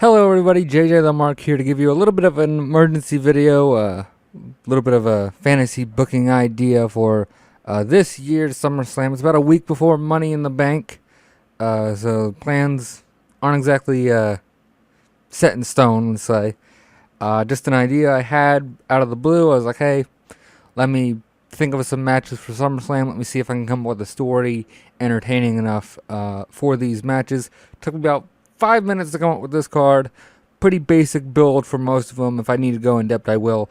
Hello everybody, JJ the Mark here to give you a little bit of an emergency video, a little bit of a fantasy booking idea for this year's SummerSlam. It's about a week before Money in the Bank, so plans aren't exactly set in stone, let's say. Just an idea I had out of the blue. I was like, hey, let me think of some matches for SummerSlam. Let me see if I can come up with a story entertaining enough for these matches. Took me about 5 minutes to come up with this card. Pretty basic build for most of them. If I need to go in depth, I will.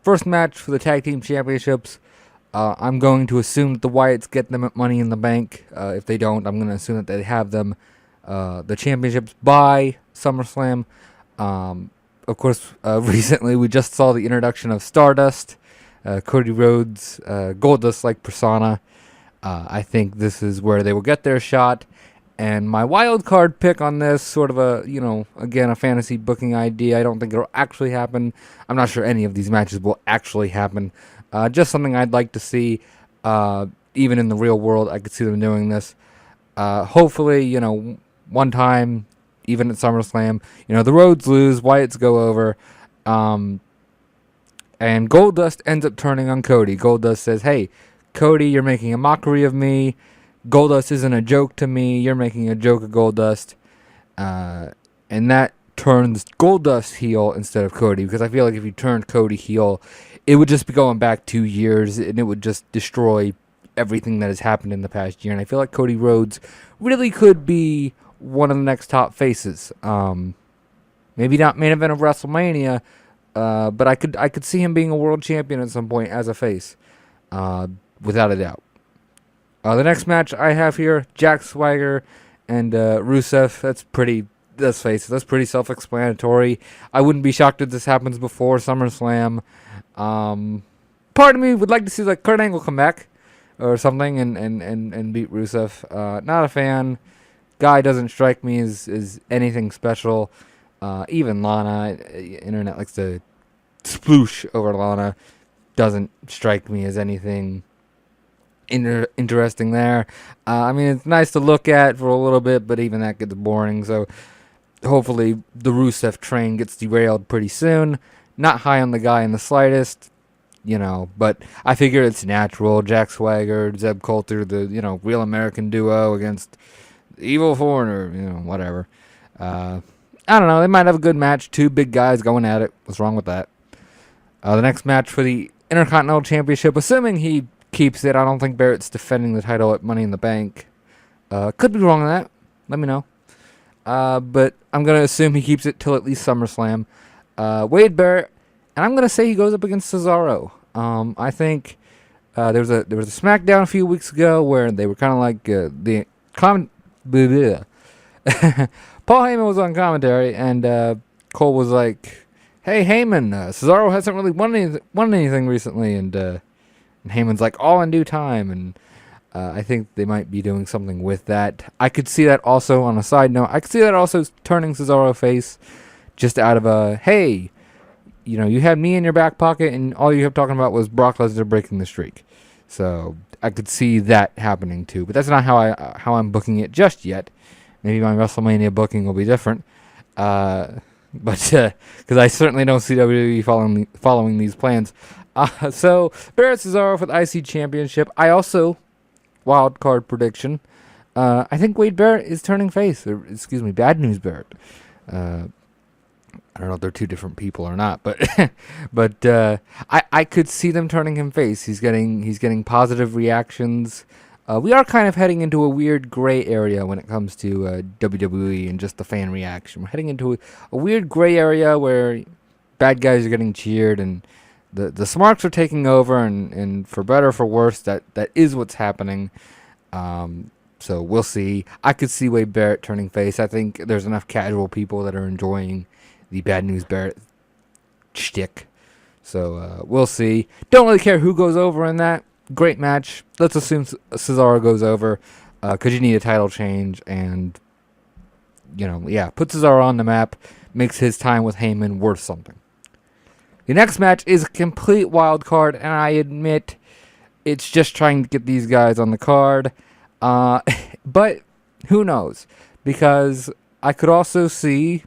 First match for the Tag Team Championships. I'm going to assume that the Wyatts get them at Money in the Bank. If they don't, I'm going to assume that they have them, the championships, by SummerSlam. Of course, recently we just saw the introduction of Stardust, Cody Rhodes, Goldust-like persona. I think this is where they will get their shot. And my wild card pick on this, sort of a, again, a fantasy booking idea. I don't think it'll actually happen. I'm not sure any of these matches will actually happen. Just something I'd like to see. Even in the real world, I could see them doing this. Hopefully, one time, even at SummerSlam, the Rhodes lose, Wyatts go over. And Goldust ends up turning on Cody. Goldust says, hey, Cody, you're making a mockery of me. Goldust isn't a joke to me. You're making a joke of Goldust. And that turns Goldust heel instead of Cody. Because I feel like if you turned Cody heel, it would just be going back 2 years. And it would just destroy everything that has happened in the past year. And I feel like Cody Rhodes really could be one of the next top faces. Maybe not main event of WrestleMania. But I could see him being a world champion at some point as a face. Without a doubt. The next match I have here, Jack Swagger and Rusev. Let's face it, that's pretty self-explanatory. I wouldn't be shocked if this happens before SummerSlam. Part of me would like to see Kurt Angle come back or something and beat Rusev. Not a fan. Guy doesn't strike me as anything special. Even Lana, internet likes to sploosh over Lana, doesn't strike me as anything interesting there. It's nice to look at for a little bit, but even that gets boring. So hopefully the Rusev train gets derailed pretty soon. Not high on the guy in the slightest, but I figure it's natural. Jack Swagger, Zeb Coulter, the real American duo against Evil Foreigner, whatever. I don't know. They might have a good match. Two big guys going at it. What's wrong with that? The next match for the Intercontinental Championship, assuming he keeps it. I don't think Barrett's defending the title at Money in the Bank. Could be wrong on that. Let me know. But I'm going to assume he keeps it till at least SummerSlam. Wade Barrett, and I'm going to say he goes up against Cesaro. I think there was a SmackDown a few weeks ago where they were kind of like Paul Heyman was on commentary, and Cole was like, hey, Heyman, Cesaro hasn't really won anything recently, and Heyman's like, all in due time, and I think they might be doing something with that. I could see that also, on a side note, I could see that also turning Cesaro face, just out of a, hey, you had me in your back pocket, and all you kept talking about was Brock Lesnar breaking the streak. So I could see that happening too, but that's not how I'm booking it just yet. Maybe my WrestleMania booking will be different, but because I certainly don't see WWE following these plans. So Barrett Cesaro for the IC Championship. I also, wild card prediction, I think Wade Barrett is turning face. Or, excuse me, Bad News Barrett. I don't know if they're two different people or not, but I could see them turning him face. He's getting positive reactions. We are kind of heading into a weird gray area when it comes to WWE and just the fan reaction. We're heading into a weird gray area where bad guys are getting cheered and the smarks are taking over, and for better or for worse, that is what's happening. So we'll see. I could see Wade Barrett turning face. I think there's enough casual people that are enjoying the Bad News Barrett shtick. So we'll see. Don't really care who goes over in that. Great match. Let's assume Cesaro goes over, because you need a title change, and put Cesaro on the map, makes his time with Heyman worth something. The next match is a complete wild card, and I admit it's just trying to get these guys on the card. But who knows? Because I could also see.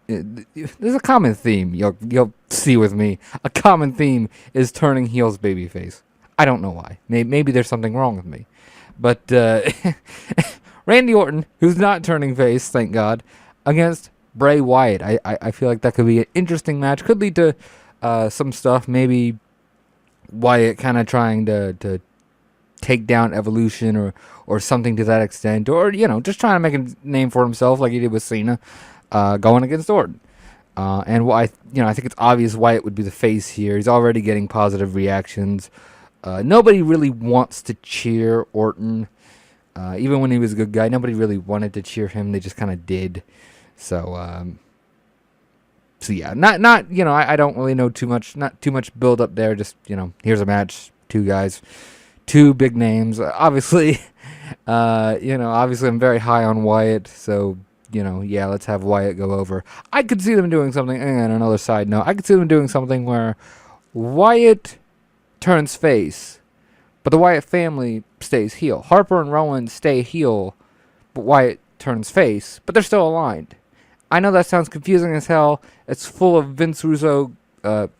There's a common theme you'll see with me. A common theme is turning heels babyface. I don't know why. Maybe there's something wrong with me. But Randy Orton, who's not turning face, thank God, against Bray Wyatt. I feel like that could be an interesting match. Could lead to some stuff. Maybe Wyatt kind of trying to take down Evolution or something to that extent. Or, just trying to make a name for himself like he did with Cena. Going against Orton. And I think it's obvious Wyatt would be the face here. He's already getting positive reactions. Nobody really wants to cheer Orton. Even when he was a good guy, nobody really wanted to cheer him. They just kind of did. So yeah, I don't really know too much. Not too much build up there. Just, here's a match. Two guys. Two big names. Obviously, obviously I'm very high on Wyatt. So, let's have Wyatt go over. I could see them doing something, and another side note, I could see them doing something where Wyatt turns face, but the Wyatt family stays heel. Harper and Rowan stay heel, but Wyatt turns face, but they're still aligned. I know that sounds confusing as hell. It's full of Vince Russo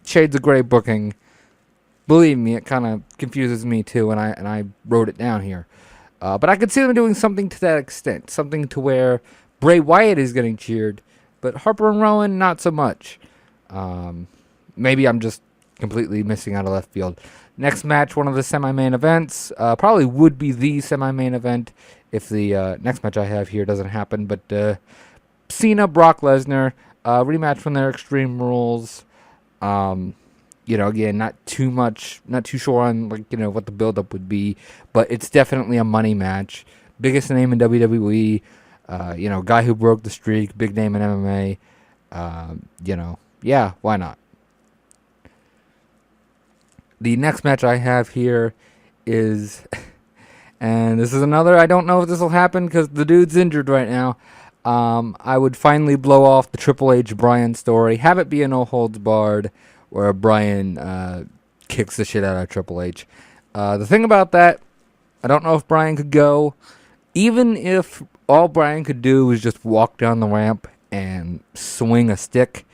shades of gray booking. Believe me, it kind of confuses me too, and I wrote it down here. But I could see them doing something to that extent, something to where Bray Wyatt is getting cheered, but Harper and Rowan, not so much. Maybe I'm just completely missing out of left field. Next match, one of the semi-main events. Probably would be the semi-main event if the next match I have here doesn't happen. But Cena, Brock Lesnar, rematch from their Extreme Rules. Again, not too sure on what the build-up would be, but it's definitely a money match. Biggest name in WWE. Guy who broke the streak, big name in MMA. Yeah, why not? The next match I have here is, and this is another, I don't know if this will happen because the dude's injured right now. I would finally blow off the Triple H Bryan story, have it be a no holds barred, where Bryan kicks the shit out of Triple H. The thing about that, I don't know if Bryan could go, even if all Bryan could do was just walk down the ramp and swing a stick.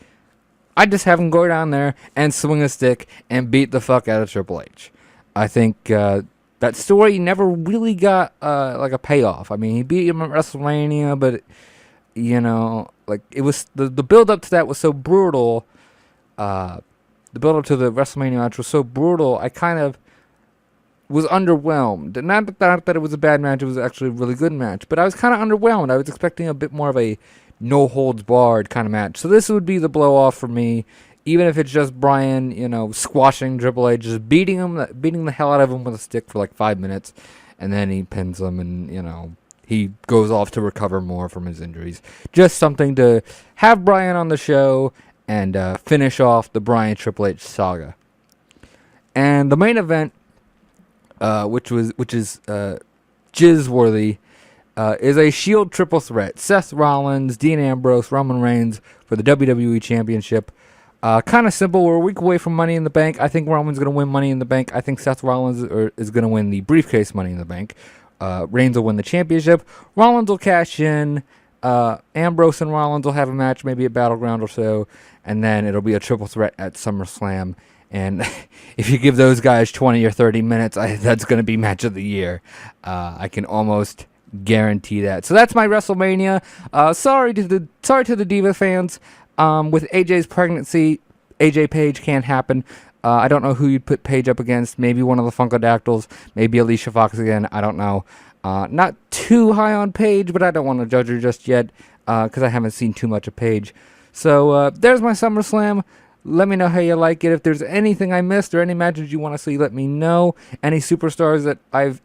I'd just have him go down there and swing a stick and beat the fuck out of Triple H. I think that story never really got a payoff. I mean, he beat him at WrestleMania, but it was the build up to that was so brutal. The build up to the WrestleMania match was so brutal. I kind of was underwhelmed. Not that it was a bad match, it was actually a really good match, but I was kind of underwhelmed. I was expecting a bit more of a no holds barred kind of match. So this would be the blow off for me, even if it's just Bryan, squashing Triple H, just beating the hell out of him with a stick for like 5 minutes, and then he pins him, and he goes off to recover more from his injuries. Just something to have Bryan on the show and finish off the Bryan Triple H saga. And the main event, which is jizz-worthy, is a Shield triple threat. Seth Rollins, Dean Ambrose, Roman Reigns for the WWE Championship. Kind of simple. We're a week away from Money in the Bank. I think Roman's going to win Money in the Bank. I think Seth Rollins is going to win the briefcase Money in the Bank. Reigns will win the championship. Rollins will cash in. Ambrose and Rollins will have a match, maybe at Battleground or so. And then it'll be a triple threat at SummerSlam. And if you give those guys 20 or 30 minutes, that's going to be match of the year. I can almost guarantee that. So that's my WrestleMania. Sorry to the Diva fans. With AJ's pregnancy, AJ Page can't happen. I don't know who you'd put Page up against. Maybe one of the Funkadactyls. Maybe Alicia Fox again. I don't know. Not too high on Page, but I don't want to judge her just yet because I haven't seen too much of Page. So there's my SummerSlam. Let me know how you like it. If there's anything I missed or any matches you want to see, let me know. Any superstars that I've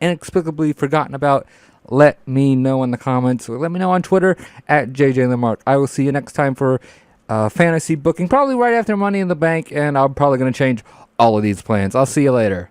inexplicably forgotten about, let me know in the comments. Or let me know on Twitter at JJLamarck. I will see you next time for fantasy booking, probably right after Money in the Bank, and I'm probably going to change all of these plans. I'll see you later.